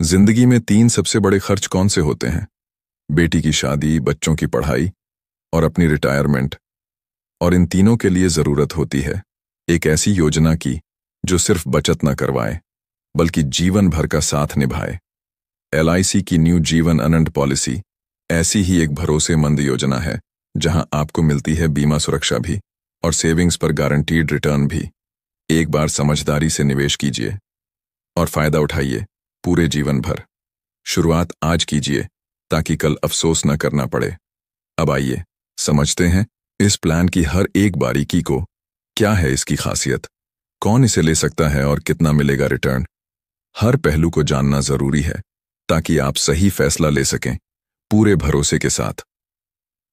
जिंदगी में तीन सबसे बड़े खर्च कौन से होते हैं? बेटी की शादी, बच्चों की पढ़ाई और अपनी रिटायरमेंट। और इन तीनों के लिए जरूरत होती है एक ऐसी योजना की जो सिर्फ बचत न करवाए बल्कि जीवन भर का साथ निभाए। एलआईसी की न्यू जीवन आनंद पॉलिसी ऐसी ही एक भरोसेमंद योजना है जहां आपको मिलती है बीमा सुरक्षा भी और सेविंग्स पर गारंटीड रिटर्न भी। एक बार समझदारी से निवेश कीजिए और फायदा उठाइए पूरे जीवन भर। शुरुआत आज कीजिए ताकि कल अफसोस न करना पड़े। अब आइए समझते हैं इस प्लान की हर एक बारीकी को। क्या है इसकी खासियत, कौन इसे ले सकता है और कितना मिलेगा रिटर्न। हर पहलू को जानना जरूरी है ताकि आप सही फैसला ले सकें पूरे भरोसे के साथ।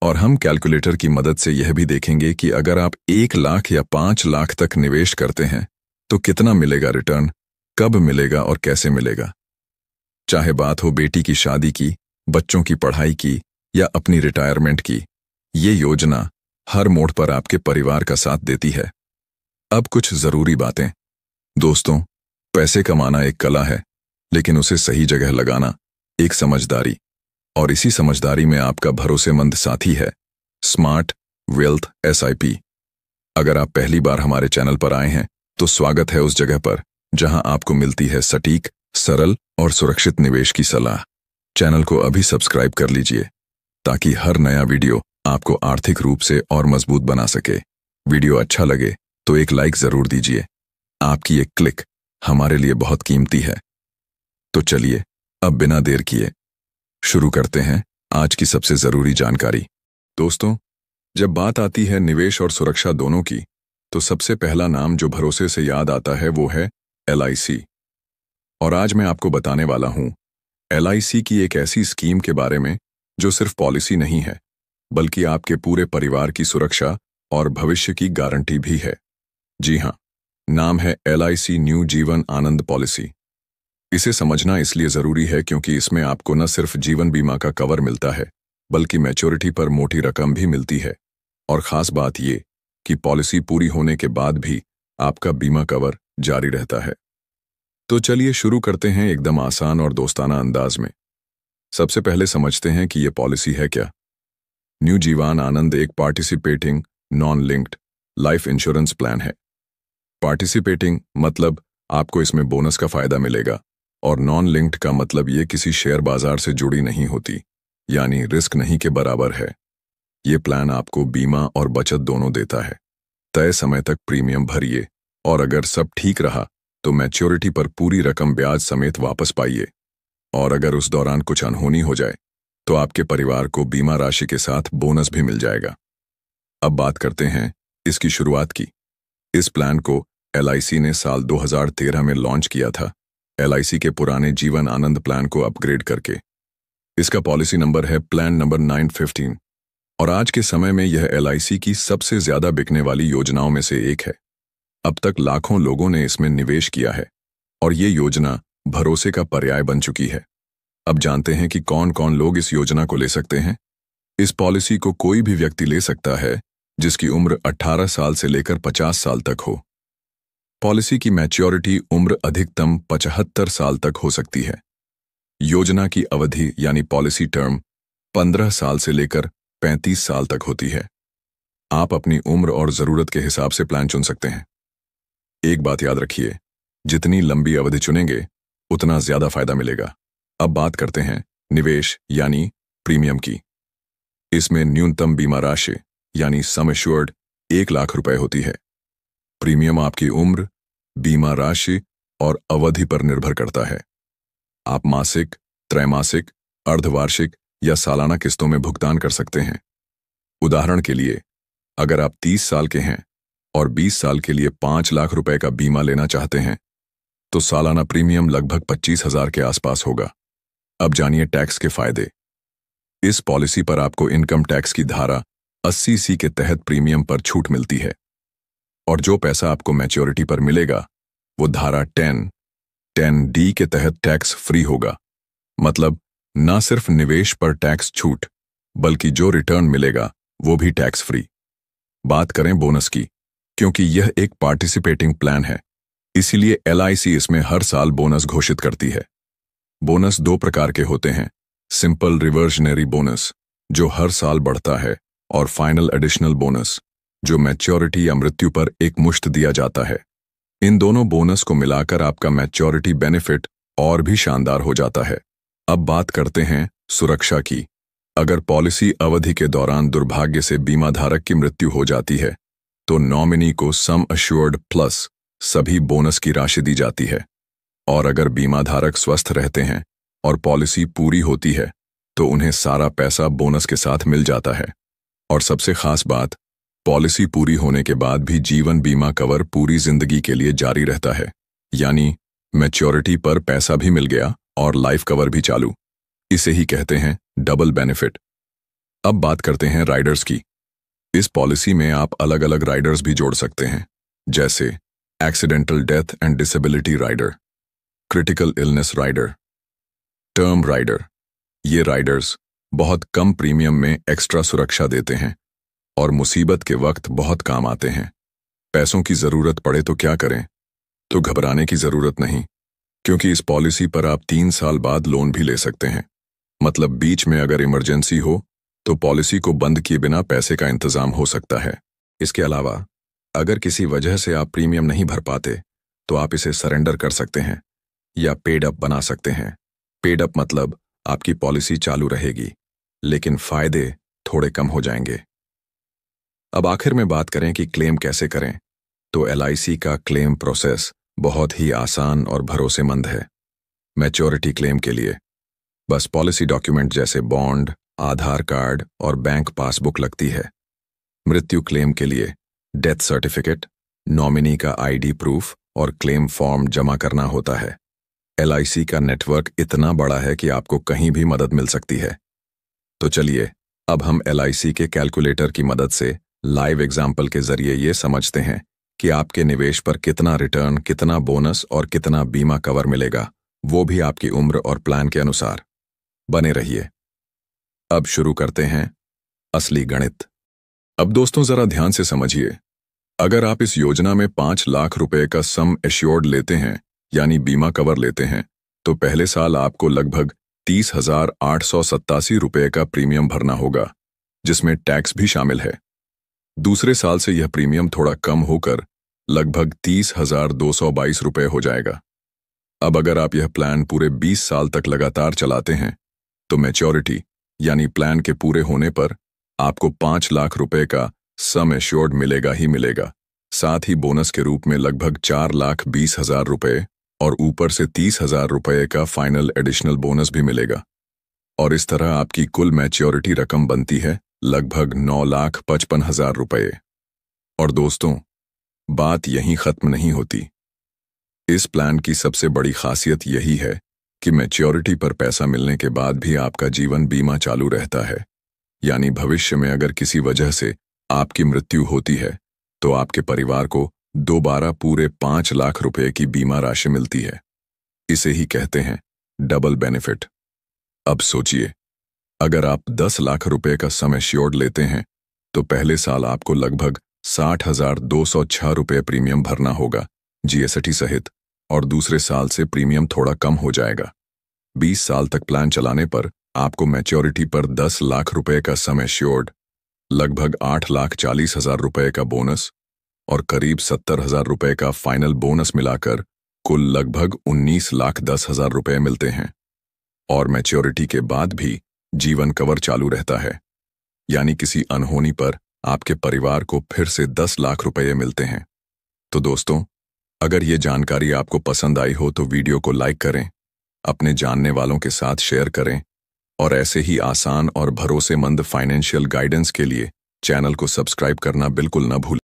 और हम कैलकुलेटर की मदद से यह भी देखेंगे कि अगर आप 1 लाख या 5 लाख तक निवेश करते हैं तो कितना मिलेगा रिटर्न, कब मिलेगा और कैसे मिलेगा। चाहे बात हो बेटी की शादी की, बच्चों की पढ़ाई की या अपनी रिटायरमेंट की, ये योजना हर मोड़ पर आपके परिवार का साथ देती है। अब कुछ जरूरी बातें। दोस्तों, पैसे कमाना एक कला है, लेकिन उसे सही जगह लगाना एक समझदारी। और इसी समझदारी में आपका भरोसेमंद साथी है स्मार्ट वेल्थ एसआईपी। अगर आप पहली बार हमारे चैनल पर आए हैं तो स्वागत है उस जगह पर जहां आपको मिलती है सटीक, सरल और सुरक्षित निवेश की सलाह। चैनल को अभी सब्सक्राइब कर लीजिए ताकि हर नया वीडियो आपको आर्थिक रूप से और मजबूत बना सके। वीडियो अच्छा लगे तो एक लाइक जरूर दीजिए, आपकी एक क्लिक हमारे लिए बहुत कीमती है। तो चलिए अब बिना देर किए शुरू करते हैं आज की सबसे जरूरी जानकारी। दोस्तों, जब बात आती है निवेश और सुरक्षा दोनों की, तो सबसे पहला नाम जो भरोसे से याद आता है वो है एलआईसी। और आज मैं आपको बताने वाला हूं एलआईसी की एक ऐसी स्कीम के बारे में जो सिर्फ पॉलिसी नहीं है बल्कि आपके पूरे परिवार की सुरक्षा और भविष्य की गारंटी भी है। जी हां, नाम है LIC new Jeevan Anand policy. इसे समझना इसलिए जरूरी है क्योंकि इसमें आपको न सिर्फ जीवन बीमा का कवर मिलता है बल्कि मैच्योरिटी पर मोटी रकम भी मिलती है। और खास बात ये कि पॉलिसी पूरी होने के बाद भी आपका बीमा कवर जारी रहता है। तो चलिए शुरू करते हैं एकदम आसान और दोस्ताना अंदाज में। सबसे पहले समझते हैं कि यह पॉलिसी है क्या। न्यू जीवन आनंद एक participating non linked life insurance plan है। पार्टिसिपेटिंग मतलब आपको इसमें बोनस का फायदा मिलेगा, और नॉन लिंक्ड का मतलब ये किसी शेयर बाजार से जुड़ी नहीं होती, यानी रिस्क नहीं के बराबर है। ये प्लान आपको बीमा और बचत दोनों देता है। तय समय तक प्रीमियम भरिए और अगर सब ठीक रहा तो मैच्योरिटी पर पूरी रकम ब्याज समेत वापस पाइए। और अगर उस दौरान कुछ अनहोनी हो जाए तो आपके परिवार को बीमा राशि के साथ बोनस भी मिल जाएगा। अब बात करते हैं इसकी शुरुआत की। इस प्लान को एलआईसी ने साल 2013 में लॉन्च किया था, एलआईसी के पुराने जीवन आनंद प्लान को अपग्रेड करके। इसका पॉलिसी नंबर है प्लान नंबर 915 और आज के समय में यह एलआईसी की सबसे ज्यादा बिकने वाली योजनाओं में से एक है। अब तक लाखों लोगों ने इसमें निवेश किया है और ये योजना भरोसे का पर्याय बन चुकी है। अब जानते हैं कि कौन कौन लोग इस योजना को ले सकते हैं। इस पॉलिसी को कोई भी व्यक्ति ले सकता है जिसकी उम्र 18 साल से लेकर 50 साल तक हो। पॉलिसी की मैच्योरिटी उम्र अधिकतम 75 साल तक हो सकती है। योजना की अवधि यानी पॉलिसी टर्म 15 साल से लेकर 35 साल तक होती है। आप अपनी उम्र और जरूरत के हिसाब से प्लान चुन सकते हैं। एक बात याद रखिए, जितनी लंबी अवधि चुनेंगे उतना ज्यादा फायदा मिलेगा। अब बात करते हैं निवेश यानी प्रीमियम की। इसमें न्यूनतम बीमा राशि यानी सम एश्योर्ड 1 लाख रुपए होती है। प्रीमियम आपकी उम्र, बीमा राशि और अवधि पर निर्भर करता है। आप मासिक, त्रैमासिक, अर्धवार्षिक या सालाना किस्तों में भुगतान कर सकते हैं। उदाहरण के लिए, अगर आप 30 साल के हैं और 20 साल के लिए 5 लाख रुपए का बीमा लेना चाहते हैं तो सालाना प्रीमियम लगभग 25,000 के आसपास होगा। अब जानिए टैक्स के फायदे। इस पॉलिसी पर आपको इनकम टैक्स की धारा 80C के तहत प्रीमियम पर छूट मिलती है और जो पैसा आपको मैच्योरिटी पर मिलेगा वो धारा 10D के तहत टैक्स फ्री होगा। मतलब न सिर्फ निवेश पर टैक्स छूट बल्कि जो रिटर्न मिलेगा वो भी टैक्स फ्री। बात करें बोनस की, क्योंकि यह एक पार्टिसिपेटिंग प्लान है, इसीलिए एलआईसी इसमें हर साल बोनस घोषित करती है। बोनस दो प्रकार के होते हैं, सिंपल रिवर्जनरी बोनस जो हर साल बढ़ता है और फाइनल एडिशनल बोनस जो मैच्योरिटी या मृत्यु पर एक मुश्त दिया जाता है। इन दोनों बोनस को मिलाकर आपका मैच्योरिटी बेनिफिट और भी शानदार हो जाता है। अब बात करते हैं सुरक्षा की। अगर पॉलिसी अवधि के दौरान दुर्भाग्य से बीमा धारक की मृत्यु हो जाती है तो नॉमिनी को सम अश्योर्ड प्लस सभी बोनस की राशि दी जाती है, और अगर बीमा धारक स्वस्थ रहते हैं और पॉलिसी पूरी होती है तो उन्हें सारा पैसा बोनस के साथ मिल जाता है। और सबसे खास बात, पॉलिसी पूरी होने के बाद भी जीवन बीमा कवर पूरी जिंदगी के लिए जारी रहता है, यानी मैच्योरिटी पर पैसा भी मिल गया और लाइफ कवर भी चालू। इसे ही कहते हैं डबल बेनिफिट। अब बात करते हैं राइडर्स की। इस पॉलिसी में आप अलग अलग राइडर्स भी जोड़ सकते हैं, जैसे accidental death and disability rider, critical illness rider, term rider. ये राइडर्स बहुत कम प्रीमियम में एक्स्ट्रा सुरक्षा देते हैं और मुसीबत के वक्त बहुत काम आते हैं। पैसों की जरूरत पड़े तो क्या करें? तो घबराने की जरूरत नहीं, क्योंकि इस पॉलिसी पर आप 3 साल बाद लोन भी ले सकते हैं। मतलब बीच में अगर इमरजेंसी हो तो पॉलिसी को बंद किए बिना पैसे का इंतजाम हो सकता है। इसके अलावा अगर किसी वजह से आप प्रीमियम नहीं भर पाते तो आप इसे सरेंडर कर सकते हैं या पेड अप बना सकते हैं। पेड अप मतलब आपकी पॉलिसी चालू रहेगी लेकिन फायदे थोड़े कम हो जाएंगे। अब आखिर में बात करें कि क्लेम कैसे करें, तो LIC का क्लेम प्रोसेस बहुत ही आसान और भरोसेमंद है। मैच्योरिटी क्लेम के लिए बस पॉलिसी डॉक्यूमेंट जैसे बॉन्ड, आधार कार्ड और बैंक पासबुक लगती है। मृत्यु क्लेम के लिए डेथ सर्टिफिकेट, नॉमिनी का ID प्रूफ और क्लेम फॉर्म जमा करना होता है। LIC का नेटवर्क इतना बड़ा है कि आपको कहीं भी मदद मिल सकती है। तो चलिए अब हम LIC के कैलकुलेटर की मदद से लाइव एग्जाम्पल के जरिए ये समझते हैं कि आपके निवेश पर कितना रिटर्न, कितना बोनस और कितना बीमा कवर मिलेगा, वो भी आपकी उम्र और प्लान के अनुसार। बने रहिए। अब शुरू करते हैं असली गणित। अब दोस्तों जरा ध्यान से समझिए। अगर आप इस योजना में 5 लाख रुपए का सम एश्योर्ड लेते हैं यानी बीमा कवर लेते हैं तो पहले साल आपको लगभग 30,887 रुपए का प्रीमियम भरना होगा, जिसमें टैक्स भी शामिल है। दूसरे साल से यह प्रीमियम थोड़ा कम होकर लगभग 30,222 रुपए हो जाएगा। अब अगर आप यह प्लान पूरे 20 साल तक लगातार चलाते हैं तो मैच्योरिटी यानी प्लान के पूरे होने पर आपको 5 लाख रुपए का सम एश्योर्ड मिलेगा ही मिलेगा, साथ ही बोनस के रूप में लगभग 4,20,000 रुपए और ऊपर से 30,000 रुपए का फाइनल एडिशनल बोनस भी मिलेगा। और इस तरह आपकी कुल मैच्योरिटी रकम बनती है लगभग 9,55,000 रुपए। और दोस्तों, बात यहीं खत्म नहीं होती। इस प्लान की सबसे बड़ी खासियत यही है कि मैच्योरिटी पर पैसा मिलने के बाद भी आपका जीवन बीमा चालू रहता है, यानी भविष्य में अगर किसी वजह से आपकी मृत्यु होती है तो आपके परिवार को दोबारा पूरे 5 लाख रुपए की बीमा राशि मिलती है। इसे ही कहते हैं डबल बेनिफिट। अब सोचिए, अगर आप 10 लाख रुपए का सम एश्योर्ड लेते हैं तो पहले साल आपको लगभग 60,206 रुपए प्रीमियम भरना होगा GST सहित, और दूसरे साल से प्रीमियम थोड़ा कम हो जाएगा। 20 साल तक प्लान चलाने पर आपको मैच्योरिटी पर 10 लाख रुपए का सम एश्योर्ड, लगभग 8,40,000 रुपए का बोनस और करीब 70,000 रुपए का फाइनल बोनस मिलाकर कुल लगभग 19,10,000 रुपए मिलते हैं। और मैच्योरिटी के बाद भी जीवन कवर चालू रहता है, यानी किसी अनहोनी पर आपके परिवार को फिर से 10 लाख रुपए मिलते हैं। तो दोस्तों, अगर ये जानकारी आपको पसंद आई हो तो वीडियो को लाइक करें, अपने जानने वालों के साथ शेयर करें और ऐसे ही आसान और भरोसेमंद फाइनेंशियल गाइडेंस के लिए चैनल को सब्सक्राइब करना बिल्कुल न भूलें।